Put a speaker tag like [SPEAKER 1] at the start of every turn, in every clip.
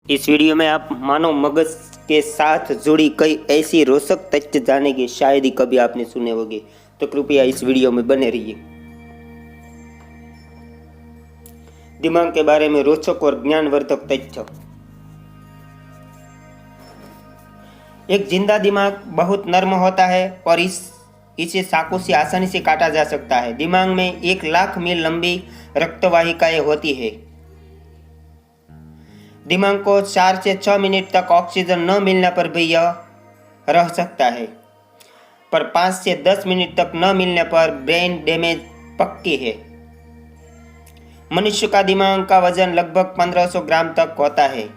[SPEAKER 1] इस वीडियो में आप मानव मगज के साथ जुड़ी कई ऐसी रोचक तथ्य जानेंगे शायद ही कभी आपने सुने होंगे, तो कृपया इस वीडियो में बने रहिए। दिमाग के बारे में रोचक और ज्ञानवर्धक तथ्य। एक जिंदा दिमाग बहुत नर्म होता है और इसे चाकू से आसानी से काटा जा सकता है। दिमाग में 1,00,000 मील लंबी रक्तवाहिकाएं होती है। दिमाग को 4 से 6 मिनट तक ऑक्सीजन न मिलने पर भी यह रह सकता है, पर 5 से 10 मिनट तक न मिलने पर ब्रेन डैमेज पक्की है। मनुष्य का दिमाग का वजन लगभग 1500 ग्राम तक होता है।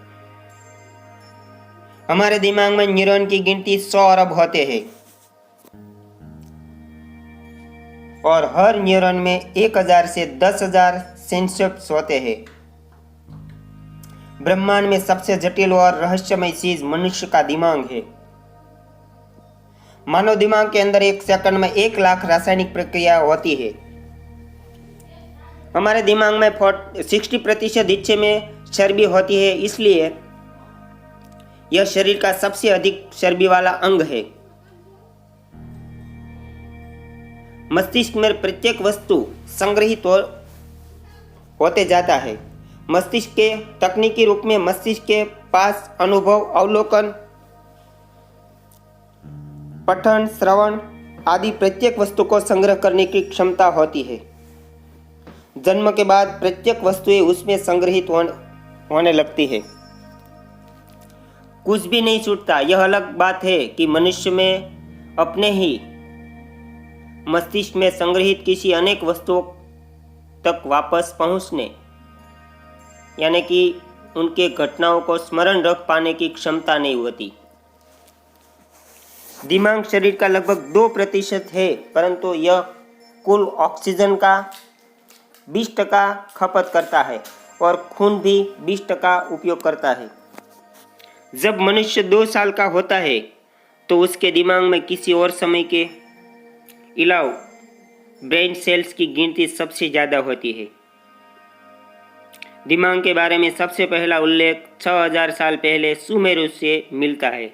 [SPEAKER 1] हमारे दिमाग में न्यूरॉन की गिनती 100 अरब होते हैं और हर न्यूरॉन में 1000 से 10,000 सेंसर्स होते हैं। ब्रह्मांड में सबसे जटिल और रहस्यमय चीज मनुष्य का दिमाग है। मानव दिमाग के अंदर एक सेकंड में 1,00,000 रासायनिक प्रक्रिया होती है। हमारे दिमाग में 60% हिस्से में चर्बी होती है, इसलिए यह शरीर का सबसे अधिक चर्बी वाला अंग है। मस्तिष्क में प्रत्येक वस्तु संग्रहित होते जाता है। मस्तिष्क के तकनीकी रूप में मस्तिष्क के पास अनुभव, अवलोकन, पठन, श्रवण आदि प्रत्येक वस्तु को संग्रह करने की क्षमता होती है। जन्म के बाद प्रत्येक वस्तुएं उसमें संग्रहित होने लगती है। कुछ भी नहीं छूटता। यह अलग बात है कि मनुष्य में अपने ही मस्तिष्क में संग्रहित किसी अनेक वस्तुओं तक वापस पहुंचने यानी कि उनके घटनाओं को स्मरण रख पाने की क्षमता नहीं होती। दिमाग शरीर का लगभग 2% है, परंतु यह कुल ऑक्सीजन का 20% खपत करता है और खून भी 20% उपयोग करता है। जब मनुष्य 2 साल का होता है तो उसके दिमाग में किसी और समय के अलावा ब्रेन सेल्स की गिनती सबसे ज़्यादा होती है। दिमाग के बारे में सबसे पहला उल्लेख 6000 साल पहले सुमेरु से मिलता है।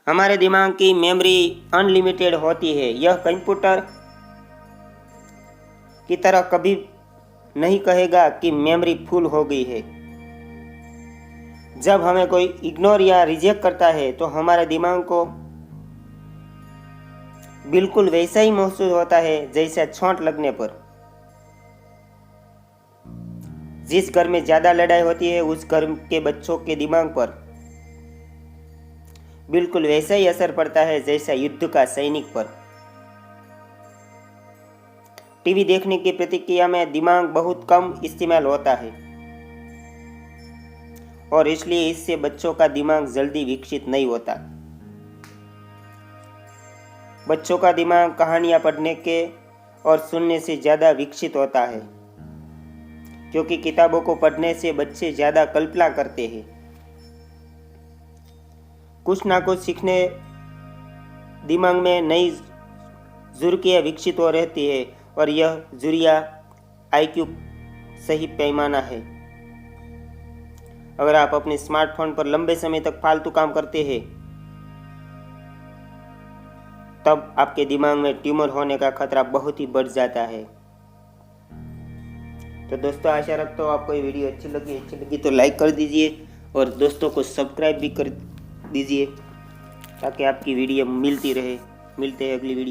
[SPEAKER 1] हमारे दिमाग की मेमोरी अनलिमिटेड होती है। यह कंप्यूटर की तरह कभी नहीं कहेगा कि मेमोरी फुल हो गई है। जब हमें कोई इग्नोर या रिजेक्ट करता है तो हमारे दिमाग को बिल्कुल वैसा ही महसूस होता है जैसे चोट लगने पर। जिस घर में ज्यादा लड़ाई होती है उस घर के बच्चों के दिमाग पर बिल्कुल वैसा ही असर पड़ता है जैसा युद्ध का सैनिक पर। टीवी देखने की प्रतिक्रिया में दिमाग बहुत कम इस्तेमाल होता है और इसलिए इससे बच्चों का दिमाग जल्दी विकसित नहीं होता। बच्चों का दिमाग कहानियां पढ़ने के और सुनने से ज़्यादा विकसित होता है, क्योंकि किताबों को पढ़ने से बच्चे ज़्यादा कल्पना करते हैं। कुछ ना कुछ सीखने दिमाग में नई जुर्कियाँ विकसित हो रहती है और यह जुरिया IQ सही पैमाना है। अगर आप अपने स्मार्टफोन पर लंबे समय तक फालतू काम करते हैं तब आपके दिमाग में ट्यूमर होने का खतरा बहुत ही बढ़ जाता है। तो दोस्तों, आशा रखता हूँ आपको ये वीडियो अच्छी लगी तो लाइक कर दीजिए और दोस्तों को सब्सक्राइब भी कर दीजिए ताकि आपकी वीडियो मिलती रहे। मिलते हैं अगली वीडियो।